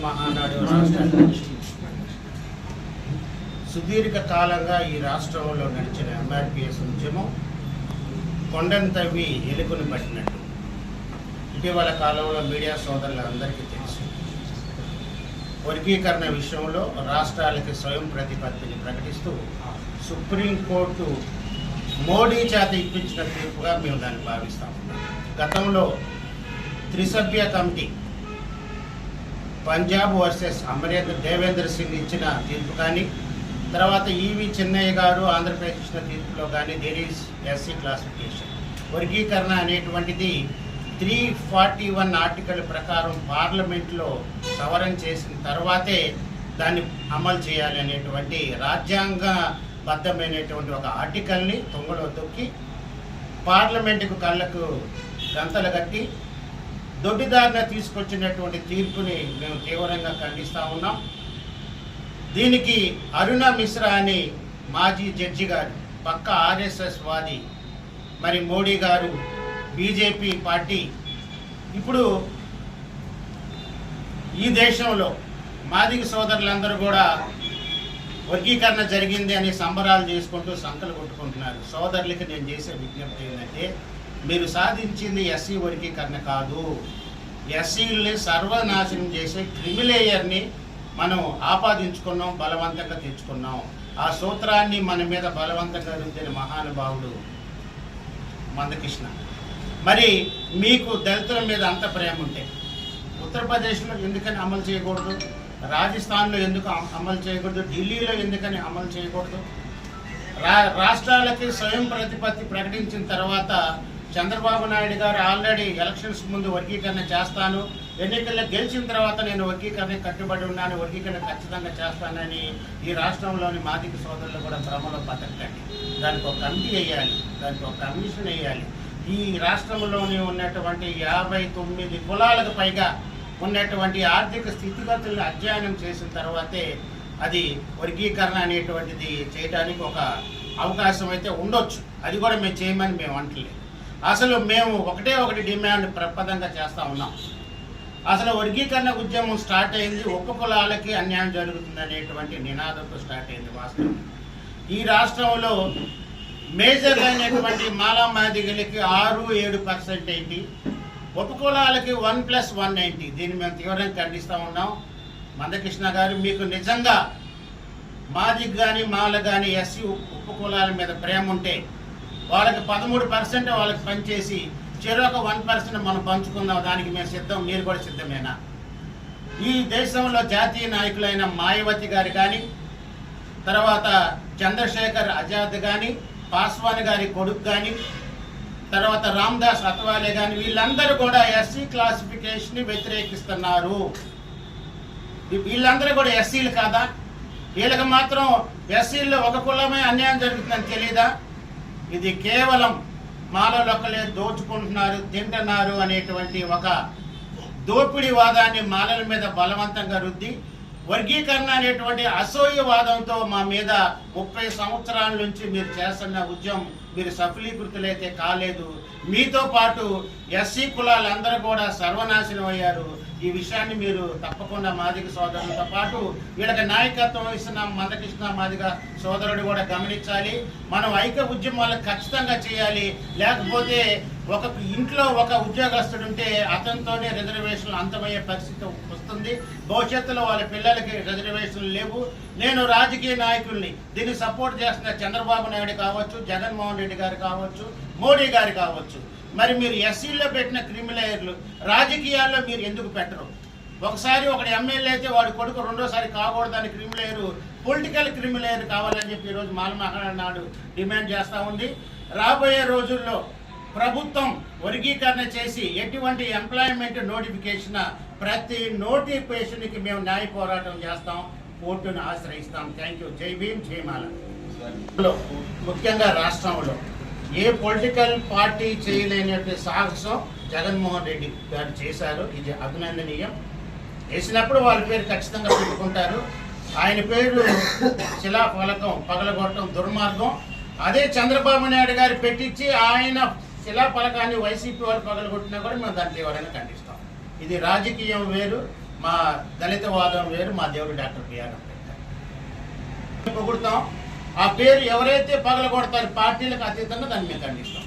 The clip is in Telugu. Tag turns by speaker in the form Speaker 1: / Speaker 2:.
Speaker 1: మహానాడు రాష్ట్రానికి సుదీర్ఘ కాలంగా ఈ రాష్ట్రంలో నడిచిన ఎంఆర్పిఎస్ ఉద్యమం కొండను తవ్వి ఎలుకను పట్టినట్టు ఇటీవల కాలంలో మీడియా సోదరులందరికీ తెలుసు. వర్గీకరణ విషయంలో రాష్ట్రాలకి స్వయం ప్రతిపత్తిని ప్రకటిస్తూ సుప్రీంకోర్టు మోడీ చేత ఇప్పించిన తీర్పుగా మేము దాన్ని భావిస్తాము. గతంలో త్రిసభ్య కమిటీ పంజాబ్ వర్సెస్ దేవేంద్ర సింగ్ ఇచ్చిన తీర్పు కానీ, తర్వాత ఈవి చిన్నయ్య గారు ఆంధ్రప్రదేశ్ ఇచ్చిన తీర్పులో కానీ దేర్ ఈజ్ ఎస్సీ క్లాసిఫికేషన్. వర్గీకరణ అనేటువంటిది 341 ఆర్టికల్ ప్రకారం పార్లమెంట్లో సవరణ చేసిన తర్వాతే దాన్ని అమలు చేయాలి అనేటువంటి రాజ్యాంగబద్ధమైనటువంటి ఒక ఆర్టికల్ని తొంగలో తొక్కి పార్లమెంటుకు కళ్ళకు గంతలు కట్టి దొడ్డిదారిన తీసుకొచ్చినటువంటి తీర్పుని మేము తీవ్రంగా ఖండిస్తూ ఉన్నాం. దీనికి అరుణ మిశ్రా అని మాజీ జడ్జి గారు, పక్క ఆర్ఎస్ఎస్ వాది, మరి మోడీ గారు బీజేపీ పార్టీ ఇప్పుడు ఈ దేశంలో మాదిగ సోదరులందరూ కూడా వర్గీకరణ జరిగింది అని సంబరాలు చేసుకుంటూ సంకలు కొట్టుకుంటున్నారు. సోదరులకి నేను చేసే విజ్ఞప్తి ఏంటంటే, మీరు సాధించింది ఎస్సీ వర్గీకరణ కాదు, ఎస్సీలని సర్వనాశనం చేసే క్రిమిలేయర్ని మనం ఆపాదించుకున్నాం, బలవంతంగా తెచ్చుకున్నాం. ఆ సూత్రాన్ని మన మీద బలవంతంగా రుద్దిన మహానుభావుడు మందకృష్ణ. మరి మీకు దళితుల మీద అంత ప్రేమ ఉంటే ఉత్తరప్రదేశ్లో ఎందుకని అమలు చేయకూడదు? రాజస్థాన్లో ఎందుకు అమలు చేయకూడదు? ఢిల్లీలో ఎందుకని అమలు చేయకూడదు? రాష్ట్రాలకి స్వయం ప్రతిపత్తి ప్రకటించిన తర్వాత చంద్రబాబు నాయుడు గారు ఆల్రెడీ ఎలక్షన్స్ ముందు వర్గీకరణ చేస్తాను, ఎన్నికల్లో గెలిచిన తర్వాత నేను వర్గీకరణ కట్టుబడి ఉన్నాను, వర్గీకరణ ఖచ్చితంగా చేస్తానని ఈ రాష్ట్రంలోని మాదిగ సోదరులు కూడా భ్రమలో బతకండి. దానికి ఒక కమిటీ వేయాలి, దానికి ఒక కమిషన్ వేయాలి. ఈ రాష్ట్రంలోని ఉన్నటువంటి 59 కులాలకు పైగా ఉన్నటువంటి ఆర్థిక స్థితిగతులను అధ్యయనం చేసిన తర్వాతే అది వర్గీకరణ అనేటువంటిది చేయడానికి ఒక అవకాశం అయితే ఉండొచ్చు. అది కూడా మేము చేయమని మేము అంటలేదు. అసలు మేము ఒకటి డిమాండ్ ప్రపదంగా చేస్తూ ఉన్నాం. అసలు వర్గీకరణ ఉద్యమం స్టార్ట్ అయింది ఉపకులాలకి అన్యాయం జరుగుతుంది అనేటువంటి నినాదంతో స్టార్ట్ అయింది. వాస్తవం ఈ రాష్ట్రంలో మేజర్ అయినటువంటి మాలా మాదిగలకి 6-7% ఏంటి, ఉపకులాలకి 1+1 ఏంటి? దీన్ని మేము తీవ్రంగా ఖండిస్తూ ఉన్నాం. మందకృష్ణ గారు, మీకు నిజంగా మాదిగ కానీ మాల కానీ ఎస్సీ ఉపకులాల మీద ప్రేమ ఉంటే వాళ్ళకి 13% వాళ్ళకి పనిచేసి చెరొక 1% మనం పంచుకుందాం, దానికి మేము సిద్ధం. మీరు కూడా సిద్ధమేనా? ఈ దేశంలో జాతీయ నాయకులైన మాయావతి గారు కానీ, తర్వాత చంద్రశేఖర్ ఆజాద్ కానీ, పాస్వాన్ గారి కొడుకు కానీ, తర్వాత రామ్దాస్ అత్వాలే కానీ, వీళ్ళందరూ కూడా ఎస్సీ క్లాసిఫికేషన్ని వ్యతిరేకిస్తున్నారు. వీళ్ళందరూ కూడా ఎస్సీలు కాదా? వీళ్ళకి మాత్రం ఎస్సీల్లో ఒక కులమే అన్యాయం జరుగుతుందని తెలీదా? ఇది కేవలం మాలలొక్కలే దోచుకుంటున్నారు, తింటున్నారు అనేటువంటి ఒక దోపిడీ వాదాన్ని మాలల మీద బలవంతంగా రుద్ది వర్గీకరణ అనేటువంటి అసూయవాదంతో మా మీద 30 సంవత్సరాల నుంచి మీరు చేస్తున్న ఉద్యమం మీరు సఫలీకృతులైతే కాలేదు. మీతో పాటు ఎస్సీ కులాలందరూ కూడా సర్వనాశనం అయ్యారు. ఈ విషయాన్ని మీరు తప్పకుండా మాదిగ సోదరులతో పాటు వీళ్ళకి నాయకత్వం ఇస్తున్న మందకృష్ణ మాదిగ సోదరుడు కూడా గమనించాలి. మనం ఐక్య ఉద్యమాలు ఖచ్చితంగా చేయాలి. లేకపోతే ఒక ఇంట్లో ఒక ఉద్యోగస్తుడు ఉంటే అతనితోనే రిజర్వేషన్లు అంతమయ్యే పరిస్థితి వస్తుంది. భవిష్యత్తులో వాళ్ళ పిల్లలకి రిజర్వేషన్లు లేవు. నేను రాజకీయ నాయకుల్ని దీన్ని సపోర్ట్ చేస్తున్న చంద్రబాబు నాయుడు కావచ్చు, జగన్మోహన్ రెడ్డి గారు కావచ్చు, మోడీ గారు కావచ్చు, మరి మీరు ఎస్సీలో పెట్టిన క్రిమిలేయర్లు రాజకీయాల్లో మీరు ఎందుకు పెట్టరు? ఒకసారి ఒకటి ఎమ్మెల్యే అయితే వాడి కొడుకు రెండోసారి కాకూడదని క్రిమిలేయరు, పొలిటికల్ క్రిమిలేయర్ కావాలని చెప్పి ఈరోజు మాల మహానాడు డిమాండ్ చేస్తూ ఉంది. రాబోయే రోజుల్లో ప్రభుత్వం వర్గీకరణ చేసి ఎటువంటి ఎంప్లాయ్మెంట్ నోటిఫికేషన్ ప్రతి నోటిఫికేషన్కి మేము న్యాయ పోరాటం చేస్తాం, కోర్టును ఆశ్రయిస్తాం. Thank you. జై భీమ్, జై మాల. ముఖ్యంగా రాష్ట్రంలో ఏ పొలిటికల్ పార్టీ చేయలేనటువంటి సాహసం జగన్మోహన్ రెడ్డి గారు చేశారు. ఇది అభినందనీయం. చేసినప్పుడు వాళ్ళ పేరు ఖచ్చితంగా పెట్టుకుంటారు. ఆయన పేరు శిలాఫలకం పగలగొట్టడం దుర్మార్గం. అదే చంద్రబాబు నాయుడు గారు పెట్టించి ఆయన శిలాఫలకాన్ని వైసీపీ వాళ్ళు పగలగొట్టినా కూడా మేము దాన్ని తీవ్రంగా ఖండిస్తాం. ఇది రాజకీయం వేరు, మా దళిత వాదం వేరు, మా దేవుడు డాక్టర్ బిఆర్ అంబేద్కర్ పొగుడుతాం. ఆ పేరు ఎవరైతే పగలగొడతారు పార్టీలకు అతీతంగా దాన్ని మేము ఖండిస్తాం.